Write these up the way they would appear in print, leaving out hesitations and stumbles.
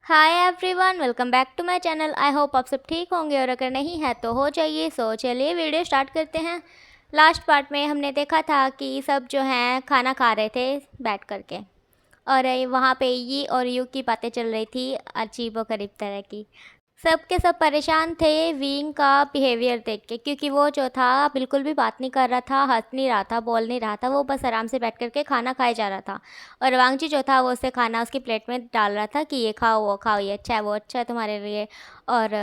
Hi everyone, welcome back to my channel. I hope आप सब ठीक होंगे और अगर नहीं है तो हो जाइए। सो चलिए वीडियो स्टार्ट करते हैं। लास्ट पार्ट में हमने देखा था कि सब जो हैं खाना खा रहे थे बैठ करके, और वहाँ पे ये और यू की बातें चल रही थी अजीब व गरीब तरह की। सब के सब परेशान थे विंग का बिहेवियर देख के, क्योंकि वो जो था बिल्कुल भी बात नहीं कर रहा था, हंस नहीं रहा था, बोल नहीं रहा था, वो बस आराम से बैठ करके खाना खाए जा रहा था। और वांगजी जो था वो उससे खाना उसकी प्लेट में डाल रहा था कि ये खाओ वो खाओ, ये अच्छा है वो अच्छा है तुम्हारे लिए। और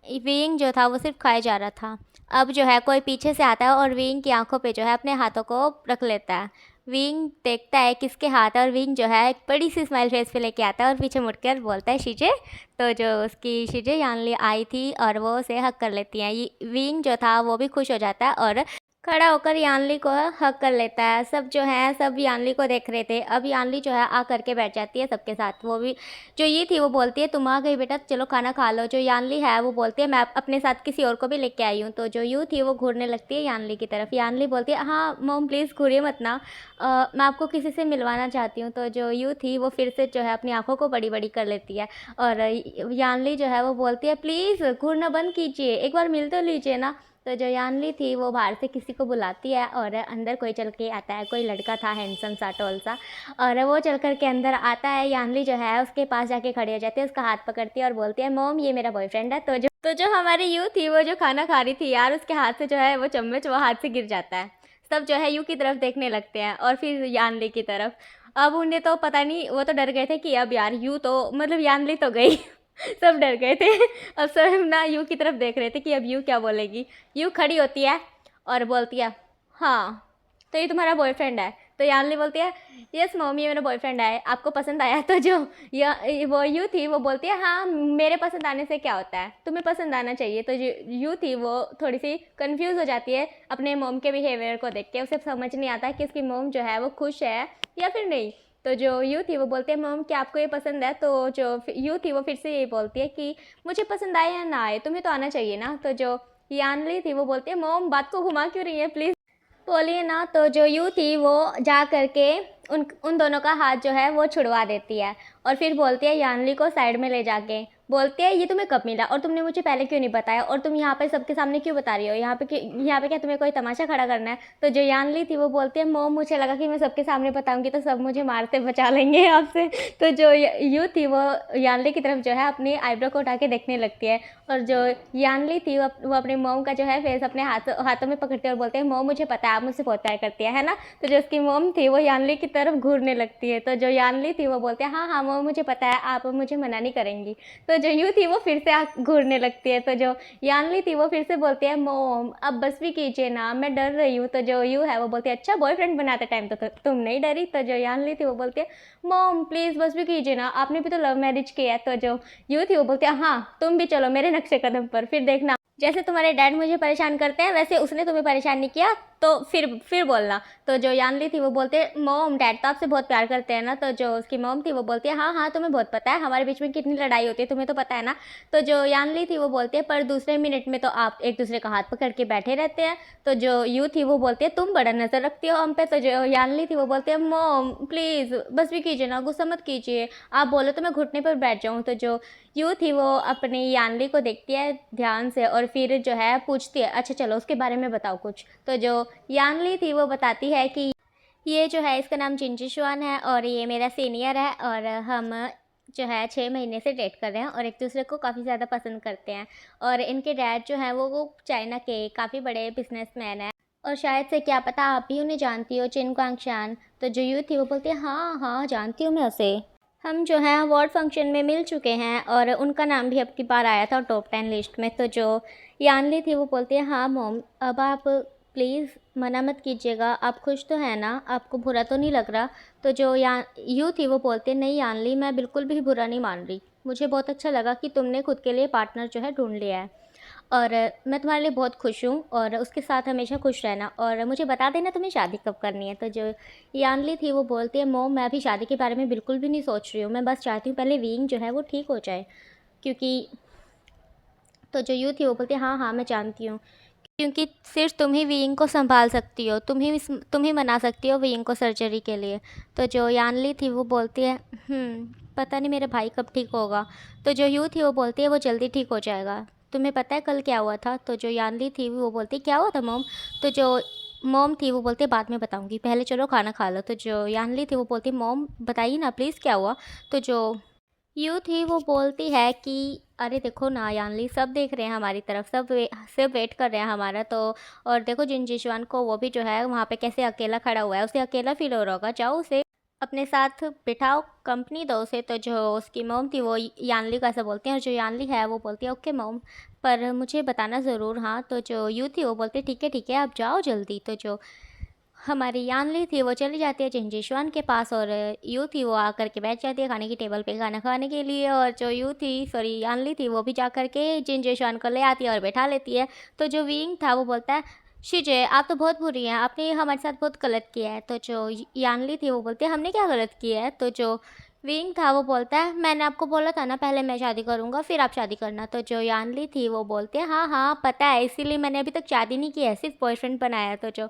विंग जो था वो सिर्फ खाए जा रहा था। अब जो है कोई पीछे से आता है और विंग की आंखों पे जो है अपने हाथों को रख लेता है। विंग देखता है किसके हाथ है और विंग जो है एक बड़ी सी स्माइल फेस पे लेके आता है और पीछे मुड़कर बोलता है शीजे। तो जो उसकी शीजे यानली आई थी और वो उसे हक कर लेती हैं। ये विंग जो था वो भी खुश हो जाता है और खड़ा होकर यानली को हक कर लेता है। सब जो है सब यानली को देख रहे थे। अब यानली जो है आ करके बैठ जाती है सबके साथ। वो भी जो ये थी वो बोलती है तुम आ गई बेटा, चलो खाना खा लो। जो यानली है वो बोलती है मैं अपने साथ किसी और को भी लेके आई हूँ। तो जो यू थी वो घूरने लगती है यानली की तरफ। यानली बोलती है हाँ मोम प्लीज़ घूरिए मत ना, मैं आपको किसी से मिलवाना चाहती हूँ। तो जो यू थी वो फिर से जो है अपनी आंखों को बड़ी बड़ी कर लेती है और यानली जो है वो बोलती है प्लीज़ घूरना बंद कीजिए, एक बार मिल तो लीजिए ना। तो जो यानली थी वो बाहर से किसी को बुलाती है और अंदर कोई चल के आता है। कोई लड़का था हैंडसम सा टॉल सा, और वो चल कर के अंदर आता है। यानली जो है उसके पास जाके खड़ी हो जाती है, उसका हाथ पकड़ती है और बोलती है मोम ये मेरा बॉयफ्रेंड है। तो जो हमारी यू थी वो जो खाना खा रही थी यार, उसके हाथ से जो है वो चम्मच वो हाथ से गिर जाता है। सब जो है यू की तरफ देखने लगते हैं और फिर यानली की तरफ। अब उन्हें तो पता नहीं, वो तो डर गए थे कि अब यार यू तो मतलब यानली तो गई। सब डर गए थे। अब सब ना यू की तरफ देख रहे थे कि अब यू क्या बोलेगी। यू खड़ी होती है और बोलती है हाँ तो ये तुम्हारा बॉयफ्रेंड है। तो यानली बोलती है यस मॉम ये मेरा बॉयफ्रेंड है, आपको पसंद आया। तो जो या वो यू थी वो बोलती है हाँ मेरे पसंद आने से क्या होता है, तुम्हें पसंद आना चाहिए। तो जो यू थी वो थोड़ी सी कंफ्यूज हो जाती है अपने मॉम के बिहेवियर को देख के। उसे समझ नहीं आता कि उसकी मॉम जो है वो खुश है या फिर नहीं। तो जो यू थी वो बोलती है मॉम क्या आपको ये पसंद है। तो जो यू थी वो फिर से ये बोलती है कि मुझे पसंद आए या ना आए तुम्हें तो आना चाहिए ना। तो जो यानली थी वो बोलती है मॉम बात को घुमा क्यों रही है, प्लीज़ बोलिए ना। तो जो यू थी वो जा करके उन उन दोनों का हाथ जो है वो छुड़वा देती है और फिर बोलती है यानली को साइड में ले जाके बोलती है ये तुम्हें कब मिला और तुमने मुझे पहले क्यों नहीं बताया और तुम यहाँ पे सबके सामने क्यों बता रही हो, यहाँ पे क्या तुम्हें कोई तमाशा खड़ा करना है। तो जो यानली थी वो बोलती है मोम मुझे लगा कि मैं सबके सामने बताऊंगी तो सब मुझे मारते बचा लेंगे आपसे। तो जो यू थी वो यानली की तरफ जो है अपनी आईब्रो को उठा के देखने लगती है और जो यानली थी वो अपने मोम का जो है फेस अपने हाथों में पकड़ती है और बोलते हैं मोम मुझे पता है आप मुझसे बहुत प्यार करती है ना। तो जो उसकी मोम थी वो यानली की तरफ घूरने लगती है। तो जो यानली थी वो बोलते हैं हाँ हाँ मोम मुझे पता है आप मुझे मना नहीं करेंगी। तो जो यू थी वो फिर से घूरने लगती है। तो जो यानली थी वो फिर से बोलती है मोम अब बस भी कीजिए ना मैं डर रही हूँ। तो जो यू है वो बोलती है अच्छा बॉयफ्रेंड बनाते टाइम तो तुम नहीं डरी। तो जो यानली थी वो बोलती है मोम प्लीज़ बस भी कीजिए ना, आपने भी तो लव मैरिज किया है। तो जो यू थी वो बोलती है हाँ तुम भी चलो मेरे नक्शे कदम पर, फिर देखना जैसे तुम्हारे डैड मुझे परेशान करते हैं वैसे उसने तुम्हें परेशान नहीं किया तो फिर बोलना। तो जो यानली थी वो बोलते मोम डैड तो आपसे बहुत प्यार करते हैं ना। तो जो उसकी मोम थी वो बोलती है हाँ हाँ तुम्हें बहुत पता है हमारे बीच में कितनी लड़ाई होती है तुम्हें तो पता है ना। तो जो यानली थी वो बोलती है पर दूसरे मिनट में तो आप एक दूसरे का हाथ पकड़ के बैठे रहते हैं। तो जो यू थी वो बोलती है तुम बड़ा नज़र रखती हो हम पे। तो जो यानली थी वो बोलती है मोम प्लीज़ बस भी कीजिए ना, गुस्सा मत कीजिए, आप बोलो तो मैं घुटने पर बैठ जाऊँ। तो जो यू थी वो अपनी यानली को देखती है ध्यान से और फिर जो है पूछती है अच्छा चलो उसके बारे में बताओ कुछ। तो जो यानली थी वो बताती है कि ये जो है इसका नाम चिंची शुआन है और ये मेरा सीनियर है और हम जो है 6 महीने से डेट कर रहे हैं और एक दूसरे को काफ़ी ज़्यादा पसंद करते हैं। और इनके डैड जो हैं वो चाइना के काफ़ी बड़े बिजनेसमैन हैं और शायद से क्या पता आप भी उन्हें जानती हो, चिन क्वांगशान। तो जो यू थी वो बोलती है हाँ हाँ जानती हूँ मैं उसे, हम जो हैं अवार्ड फंक्शन में मिल चुके हैं और उनका नाम भी अब की बार आया था टॉप 10 लिस्ट में। तो जो यानली थी वो बोलती है हाँ मोम अब आप प्लीज़ मना मत कीजिएगा, आप खुश तो हैं ना, आपको बुरा तो नहीं लग रहा। तो जो यू थी वो बोलती है नहीं यानली मैं बिल्कुल भी बुरा नहीं मान रही, मुझे बहुत अच्छा लगा कि तुमने खुद के लिए पार्टनर जो है ढूंढ लिया है और मैं तुम्हारे लिए बहुत खुश हूँ और उसके साथ हमेशा खुश रहना और मुझे बता देना तुम्हें शादी कब करनी है। तो जो यानली थी वो बोलती है मोम मैं अभी शादी के बारे में बिल्कुल भी नहीं सोच रही हूँ, मैं बस चाहती हूँ पहले वीइंग जो है वो ठीक हो जाए क्योंकि। तो जो यू थी वो बोलती है हाँ हाँ मैं जानती हूँ क्योंकि सिर्फ तुम ही वीइंग को संभाल सकती हो, तुम ही मना सकती हो वीइंग को सर्जरी के लिए। तो जो यानली थी वो बोलती है पता नहीं मेरा भाई कब ठीक होगा। तो जो यू थी वो बोलती है वो जल्दी ठीक हो जाएगा। तुम्हें पता है कल क्या हुआ था? तो जो यानली थी वो बोलती क्या हुआ था मॉम? तो जो मॉम थी वो बोलती बाद में बताऊंगी, पहले चलो खाना खा लो। तो जो यानली थी वो बोलती मॉम बताइए ना प्लीज़ क्या हुआ? तो जो यू थी वो बोलती है कि अरे देखो ना यानली, सब देख रहे हैं हमारी तरफ, सब वेट कर रहे हैं हमारा। तो और देखो जिन जिशवान को, वो भी जो है वहाँ पे कैसे अकेला खड़ा हुआ है, उसे अकेला फील हो रहा होगा। जाओ उसे अपने साथ बिठाओ, कंपनी दो उसे। तो जो उसकी मोम थी वो यानली को ऐसा बोलती है, और जो यानली है वो बोलती है ओके मोम, पर मुझे बताना ज़रूर। हाँ, तो जो यू थी वो बोलती है ठीक है आप जाओ जल्दी। तो जो हमारी यानली थी वो चली जाती है चिंजिशवान के पास, और यू थी वो आकर के बैठ जाती है खाने की टेबल पे खाना खाने के लिए। और जो यू थी, सॉरी यानली थी, वो भी जा कर के चिंजिशवान को ले आती है और बैठा लेती है। तो जो विंग था वो बोलता है शिजे आप तो बहुत बुरी हैं, आपने हमारे साथ बहुत गलत किया है। तो जो यानली थी वो बोलती है हमने क्या गलत किया है? तो जो विंग था वो बोलता है मैंने आपको बोला था ना पहले मैं शादी करूंगा फिर आप शादी करना। तो जो यानली थी वो बोलती है हाँ हाँ पता है, इसीलिए मैंने अभी तक शादी नहीं की है, सिर्फ बॉयफ्रेंड बनाया। तो जो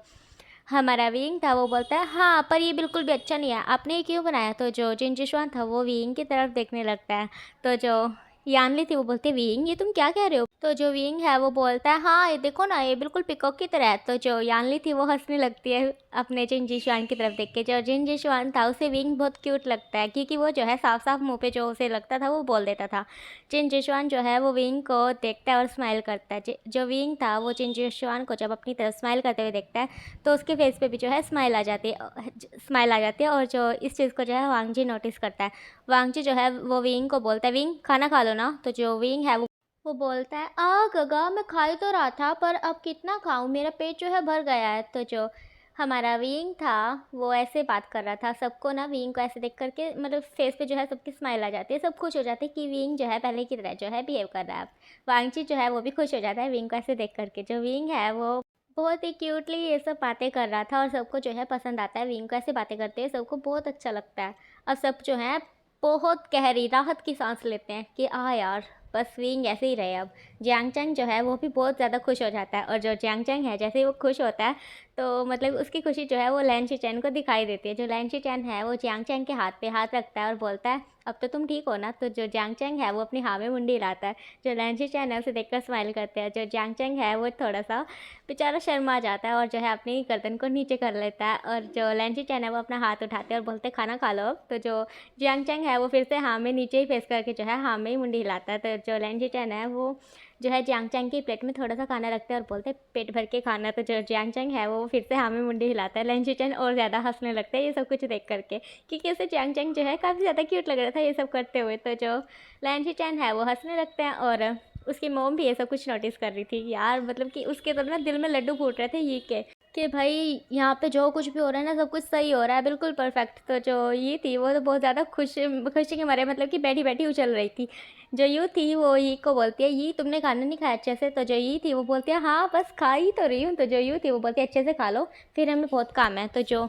हमारा विंग था वो बोलता है हाँ पर ये बिल्कुल भी अच्छा नहीं है, आपने ये क्यों बनाया? तो जो जिनजिशवान था वो विंग की तरफ देखने लगता है। तो जो यानली थी वो बोलती है विंग ये तुम क्या कह रहे हो? तो जो विंग है वो बोलता है हाँ ये देखो ना, ये बिल्कुल पिकॉक की तरह है। तो जो यानली थी वो हंसने लगती है अपने जिनजिशवान की तरफ देख के। जो जिनजिशवान था उसे विंग बहुत क्यूट लगता है, क्योंकि वो जो है साफ साफ मुँह पे जो उसे लगता था वो बोल देता था। जिनजिशवान जो है वो विंग को देखता है और स्माइल करता है। जो विंग था वो जिनजिशवान को जब अपनी तरफ स्माइल करते हुए देखता है तो उसके फेस पे भी जो है स्माइल आ जाती है। और जो इस चीज़ को जो है वांगजी नोटिस करता है। वांगजी जो है वो विंग को बोलता है विंग खाना खा लो ना। तो जो विंग है वो बोलता है गगा मैं खा ही तो रहा था, पर अब कितना खाऊं, मेरा पेट जो है भर गया है। तो जो हमारा विंग था वो ऐसे बात कर रहा था, सबको ना विंग को ऐसे देख करके मतलब फेस पे जो है सबकी स्माइल आ जाती है, सब खुश हो जाते हैं कि विंग जो है पहले की तरह जो है बिहेव कर रहा है। वांगची जो है वो भी खुश हो जाता है विंग को ऐसे देख करके। जो विंग है वो बहुत ही क्यूटली ये सब बातें कर रहा था, और सबको जो है पसंद आता है विंग को ऐसे बातें करते हैं, सबको बहुत अच्छा लगता है। अब सब जो है बहुत गहरी राहत की सांस लेते हैं कि यार बस विंग ऐसे ही रहे। अब जियांग चैंग जो है वो भी बहुत ज़्यादा खुश हो जाता है, और जो जियांग चैंग है जैसे ही वो खुश होता है तो मतलब उसकी खुशी जो है वो लैन शी को दिखाई देती है। जो लैन शी है वो जियांग चैंग के हाथ पे हाथ रखता है और बोलता है अब तो तुम ठीक हो ना? तो जो जियांग चैंग है वो अपनी हाँ में मुंडी हिलाता है। जो लैन शी है उसे देखकर स्माइल करते हैं। जो जियांग चैंग है वो थोड़ा सा बेचारा शर्मा जाता है और जो है अपनी गर्दन को नीचे कर लेता है, और जो लैन शी है वो अपना हाथ उठाते हैं और बोलते हैं खाना खा लो अब। तो जो जियांग चैंग है वो फिर से हाँ में नीचे ही फेस करके जो है हाँ में ही मुंडी हिलाता है। तो जो लैन शी है वो जो है जियांग चैंग की प्लेट में थोड़ा सा खाना रखते हैं और बोलते हैं पेट भर के खाना। तो जो जियांग चैंग है वो फिर से हाँ में मुंडी हिलाता है। लैन शी और ज़्यादा हंसने लगता है ये सब कुछ देख करके, क्योंकि उसे जियांग चैंग जो है काफ़ी ज़्यादा क्यूट लग रहा था ये सब करते हुए। तो जो लैन शी है वो हंसने लगते हैं, और उसकी मोम भी ये सब कुछ नोटिस कर रही थी यार, मतलब कि उसके तो ना दिल में लड्डू फूट रहे थे ये के कि भाई यहाँ पे जो कुछ भी हो रहा है ना सब कुछ सही हो रहा है बिल्कुल परफेक्ट। तो जो ये थी वो तो बहुत ज़्यादा खुशी के मारे मतलब कि बैठी बैठी उछल रही थी। जो यू थी वो ये को बोलती है ये तुमने खाना नहीं खाया अच्छे से? तो जो ये थी वो बोलती है हाँ बस खा ही तो रही हूँ। तो जो यू थी वो बोलती है अच्छे से खा लो फिर हमें बहुत काम है। तो जो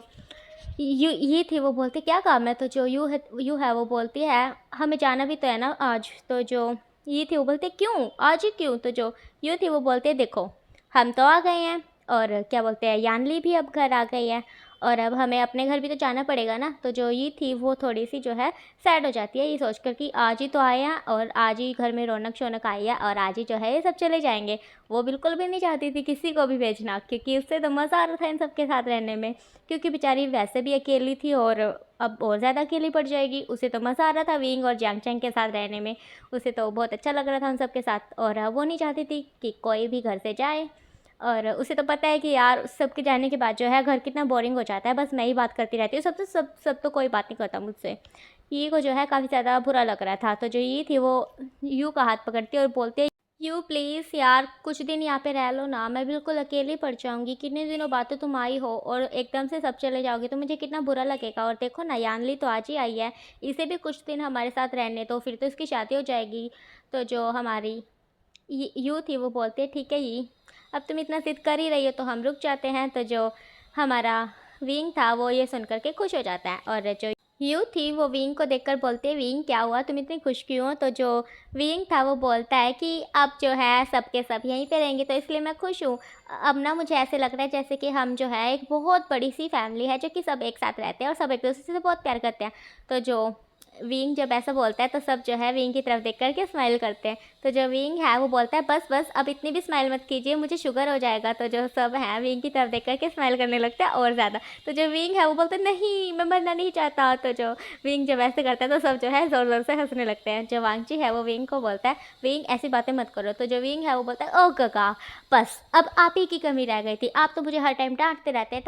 ये थी वो बोलती क्या काम है? तो जो यू है वो बोलती है हमें जाना भी तो है ना आज। तो जो ये थी वो बोलते क्यों आज ही क्यों? तो जो यू थी वो बोलते देखो हम तो आ गए हैं, और क्या बोलते हैं यानली भी अब घर आ गई है, और अब हमें अपने घर भी तो जाना पड़ेगा ना। तो जो ये थी वो थोड़ी सी जो है सैड हो जाती है ये सोचकर कि आज ही तो आए हैं और आज ही घर में रौनक शौनक आई है और आज ही जो है ये सब चले जाएंगे। वो बिल्कुल भी नहीं चाहती थी किसी को भी भेजना, क्योंकि उससे तो मज़ा आ रहा था इन सबके साथ रहने में, क्योंकि बेचारी वैसे भी अकेली थी और अब और ज़्यादा अकेली पड़ जाएगी। उसे तो मज़ा आ रहा था विंग और जियांग चैंग के साथ रहने में, उसे तो बहुत अच्छा लग रहा था उन सबके साथ, और वो नहीं चाहती थी कि कोई भी घर से जाए। और उसे तो पता है कि यार सबके जाने के बाद जो है घर कितना बोरिंग हो जाता है, बस मैं ही बात करती रहती हूँ, सब तो कोई बात नहीं करता मुझसे। ये को जो है काफ़ी ज़्यादा बुरा लग रहा था। तो जो ये थी वो यू का हाथ पकड़ती है और बोलती है यू प्लीज़ यार कुछ दिन यहाँ पे रह लो ना, मैं बिल्कुल अकेली पड़ जाऊँगी, कितने दिनों बाद तो तुम आई हो और एकदम से सब चले जाओगे तो मुझे कितना बुरा लगेगा। और देखो ना यानली तो आज ही आई है, इसे भी कुछ दिन हमारे साथ रहने तो फिर तो इसकी शादी हो जाएगी। तो जो हमारी यू थी वो बोलती है ठीक है ये अब तुम इतना जिद कर ही रही हो तो हम रुक जाते हैं। तो जो हमारा विंग था वो ये सुन करके खुश हो जाता है, और जो यू थी वो विंग को देखकर बोलती है विंग क्या हुआ तुम इतनी खुश क्यों हो? तो जो विंग था वो बोलता है कि अब जो है सबके सब यहीं पे रहेंगे तो इसलिए मैं खुश हूँ। अब ना मुझे ऐसे लग रहा है जैसे कि हम जो है एक बहुत बड़ी सी फैमिली है जो कि सब एक साथ रहते हैं और सब एक दूसरे से बहुत प्यार करते हैं। तो जो विंग जब ऐसा बोलता है तो सब जो है विंग की तरफ देख करके स्माइल करते हैं। तो जो विंग है वो बोलता है बस बस अब इतनी भी स्माइल मत कीजिए, मुझे शुगर हो जाएगा। तो जो सब हैं विंग की तरफ देख करके स्माइल करने लगते हैं और ज़्यादा। तो जो विंग है वो बोलता है नहीं मैं मरना नहीं चाहता। तो जो विंग जब ऐसे करता है तो सब जो है ज़ोर ज़ोर से हंसने लगते हैं। जो वांगची है वो विंग को बोलता है विंग ऐसी बातें मत करो। तो जो विंग है वो बोलता है ओ गगा बस अब आप ही की कमी रह गई थी, आप तो मुझे हर टाइम डांटते रहते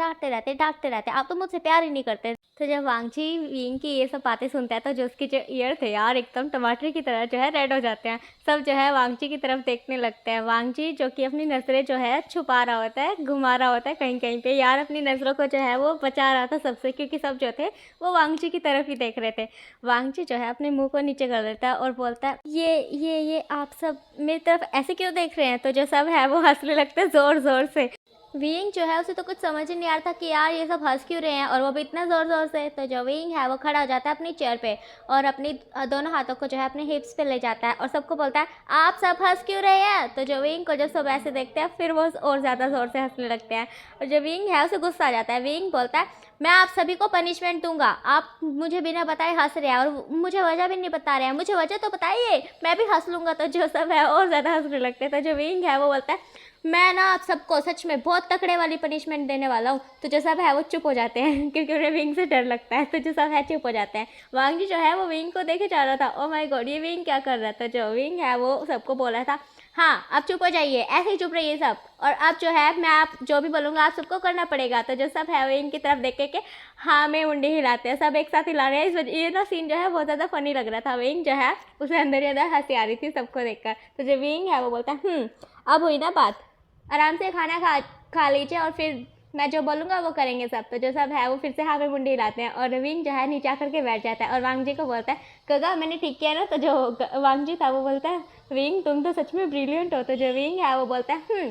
डांटते रहते, आप तो मुझसे प्यार ही नहीं करते। तो जब वांगची विंग की ये सब बातें सुनता है तो जो उसके जो ईयर थे यार एकदम टमाटर की तरह जो है रेड हो जाते हैं। सब जो है वांगची की तरफ देखने लगते हैं। वांगची जो कि अपनी नज़रें जो है छुपा रहा होता है, घुमा रहा होता है कहीं कहीं पे यार, अपनी नज़रों को जो है वो बचा रहा था सबसे, क्योंकि सब जो थे वो वांगची की तरफ ही देख रहे थे। वांगची जो है अपने मुंह को नीचे कर लेता है और बोलता है ये आप सब मेरी तरफ ऐसे क्यों देख रहे हैं। तो जो सब है वो हंसने लगते हैं ज़ोर ज़ोर से। विंग जो है उसे तो कुछ समझ ही नहीं आ रहा था कि यार ये सब हंस क्यों रहे हैं, और वो भी इतना ज़ोर ज़ोर से। तो जो विंग है वो खड़ा हो जाता है अपनी चेयर पे और अपनी दोनों हाथों को जो है अपने हिप्स पे ले जाता है और सबको बोलता है आप सब हंस क्यों रहे हैं। तो जो विंग को जब सब ऐसे देखते हैं फिर वो और ज़्यादा ज़ोर से हंसने लगते हैं। और जो विंग है उसे गुस्सा आ जाता है। विंग बोलता है मैं आप सभी को पनिशमेंट दूंगा, आप मुझे बिना बताए हंस रहे हैं और मुझे वजह भी नहीं बता रहे हैं, मुझे वजह तो बताइए मैं भी हंस लूँगा। तो जो सब है और ज़्यादा हंसने लगते हैं। तो जो विंग है वो बोलता है मैं ना आप सबको सच में बहुत तकड़े वाली पनिशमेंट देने वाला हूँ। तो जो सब है वो चुप हो जाते हैं क्योंकि उन्हें विंग से डर लगता है। तो जो सब है चुप हो जाते हैं। वांगी जो है वो विंग को देखे जा रहा था, ओ माय गॉड ये विंग क्या कर रहा था। जो विंग है वो सबको बोला था हाँ अब चुप हो जाइए, ऐसे ही चुप रहिए सब, और अब जो है मैं आप जो भी बोलूँगा आप सबको करना पड़ेगा। तो जो सब है विंग की तरफ देख के हाँ में मुंडी हिलाते हैं, सब एक साथ हिला रहे हैं। इस वजह ये ना सीन जो है बहुत ज़्यादा फनी लग रहा था। विंग जो है उसे अंदर ही अंदर हंसी आ रही थी सबको देखकर। तो जो विंग है वो बोलता है अब हुई ना बात, आराम से खाना खा लीजिए और फिर मैं जो बोलूँगा वो करेंगे सब। तो जो सब है वो फिर से हाँ में मुंडी हिलाते हैं और विंग जो है नीचे आकर के बैठ जाता है और वांगजी को बोलता है गगा मैंने ठीक किया ना। तो जो वांगजी था वो बोलता है विंग तुम तो सच में ब्रिलियंट हो। तो जो विंग है वो बोलता है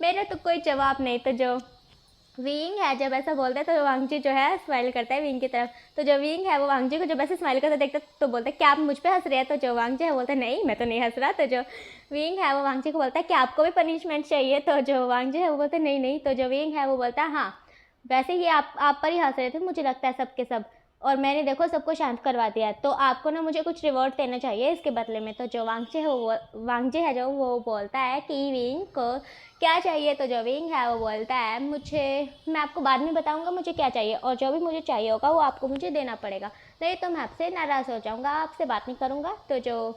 मेरा तो कोई जवाब नहीं। तो जो विंग है जब ऐसा बोलता है तो वांगजी जो है स्माइल करता है विंग की तरफ। तो जो विंग है वो वांगजी को जब ऐसे स्माइल करता देखता तो बोलता है क्या आप मुझ पे हंस रहे हैं। तो जो वांगजी है बोलता है नहीं मैं तो नहीं हंस रहा। तो जो विंग है वो वांगजी को बोलता है क्या आपको भी पनिशमेंट चाहिए। तो जो वांगजी है वो बोलता है नहीं नहीं। तो जो विंग है वो बोलता है हाँ वैसे ही आप पर ही हंस रहे थे मुझे लगता है सब के सब, और मैंने देखो सबको शांत करवा दिया है, तो आपको ना मुझे कुछ रिवॉर्ड देना चाहिए इसके बदले में। तो जो वांगजे है जो वो बोलता है कि विंग को क्या चाहिए। तो जो विंग है वो बोलता है मैं आपको बाद में बताऊंगा मुझे क्या चाहिए, और जो भी मुझे चाहिए होगा वो आपको मुझे देना पड़ेगा, नहीं तो मैं आपसे नाराज़ हो जाऊँगा, आपसे बात नहीं करूँगा। तो जो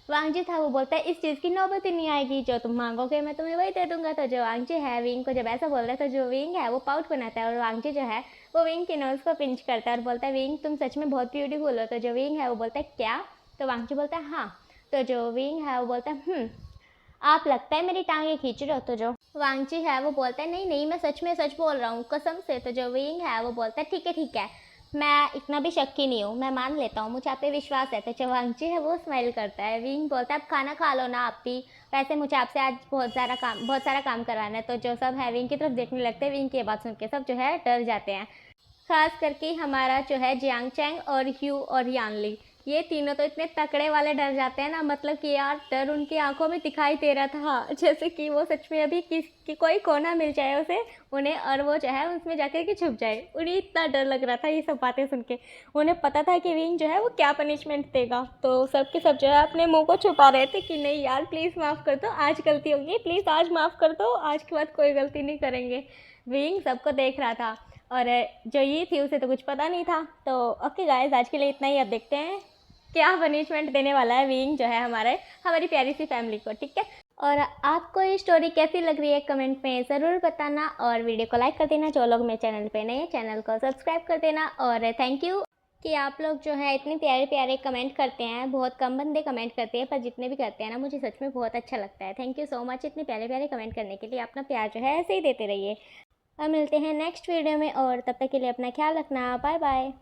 वांगजी था वो बोलता है इस चीज़ की नौबत ही नहीं आएगी, जो तुम मांगोगे मैं तुम्हें वही दे दूंगा। तो जो वांगजी है विंग को जब ऐसा बोल रहा है तो जो विंग है वो पाउट बनाता है और वांगजी जो है वो विंग के नोज़ को पिंच करता है और बोलता है विंग तुम सच में बहुत ब्यूटीफुल हो। तो जो विंग है वो बोलता है क्या। तो वांगजी बोलता है हाँ। तो जो विंग है वो बोलता है आप लगता है मेरी टांगे खींच रहे हो। तो जो वांगजी है वो बोलता है नहीं नहीं मैं सच में सच बोल रहा हूँ कसम से। तो जो विंग है वो बोलता है ठीक है मैं इतना भी शक्की नहीं हूँ, मैं मान लेता हूँ, मुझे आप पे विश्वास है। तो जो वांगजी है वो स्माइल करता है। विंग बोलता है आप खाना खा लो ना आप भी, वैसे मुझे आपसे आज बहुत सारा काम कराना है। तो जो सब है विंग की तरफ देखने लगते हैं। विंग की बात सुन के सब जो है डर जाते हैं, खास करके हमारा जो है जियांग चैंग और ह्यू और यानली, ये तीनों तो इतने तकड़े वाले डर जाते हैं ना, मतलब कि यार डर उनकी आंखों में दिखाई दे रहा था जैसे कि वो सच में अभी कोई कोना मिल जाए उसे उन्हें और वो जो है उसमें जाकर के छुप जाए। उन्हें इतना डर लग रहा था ये सब बातें सुन के। उन्हें पता था कि विंग जो है वो क्या पनिशमेंट देगा। तो सब के सब जो है अपने मुंह को छुपा रहे थे कि नहीं यार प्लीज़ माफ़ कर दो, आज गलती होगी, प्लीज़ आज माफ़ कर दो, आज के बाद कोई गलती नहीं करेंगे। विंग सबको देख रहा था और जो ये थी उसे तो कुछ पता नहीं था। तो ओके गाइस आज के लिए इतना ही। अब देखते हैं क्या पनिशमेंट देने वाला है विंग जो है हमारी प्यारी सी फैमिली को, ठीक है। और आपको ये स्टोरी कैसी लग रही है कमेंट में ज़रूर बताना और वीडियो को लाइक कर देना। जो लोग मेरे चैनल पे नए चैनल को सब्सक्राइब कर देना। और थैंक यू कि आप लोग जो है इतने प्यारे प्यारे कमेंट करते हैं। बहुत कम बंदे कमेंट करते हैं पर जितने भी करते हैं ना मुझे सच में बहुत अच्छा लगता है। थैंक यू सो मच इतने प्यारे प्यारे कमेंट करने के लिए। अपना प्यार जो है ऐसे ही देते रहिए। अब मिलते हैं नेक्स्ट वीडियो में और तब तक के लिए अपना ख्याल रखना। Bye bye.